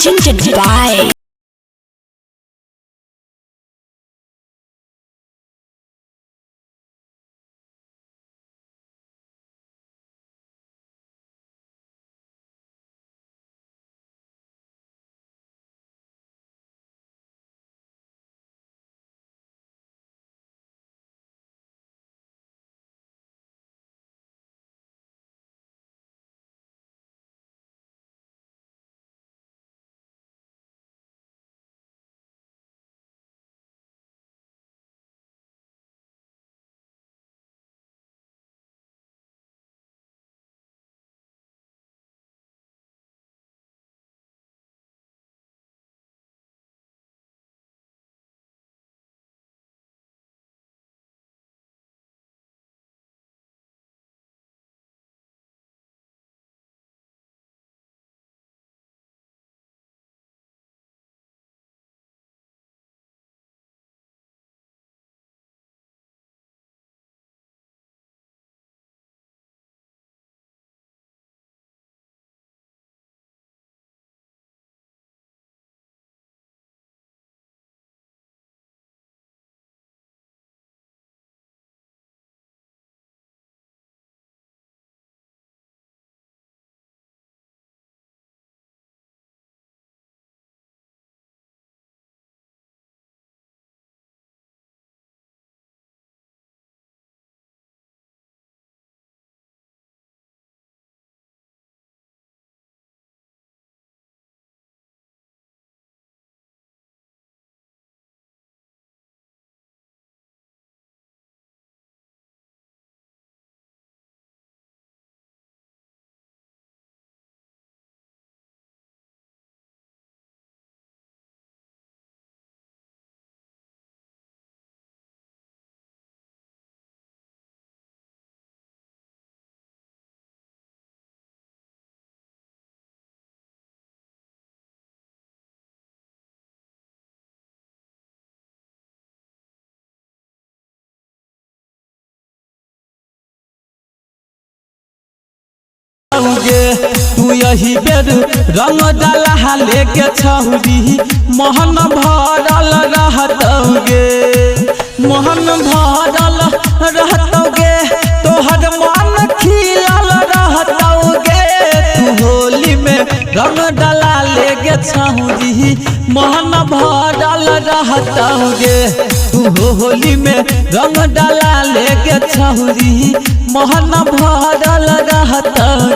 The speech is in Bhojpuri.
presented by तू यही बेर रंग डाला लेके छौरी मोहन भरल रहतौगे मोहन भरल रहतौगे तोहर मन खिलल रहतौगे तू होली में रंग डाला लेके छौरी मोहन भरल रहतौगे तू होली में रंग डाला लेके छौरी मोहन भरल रहतौगे।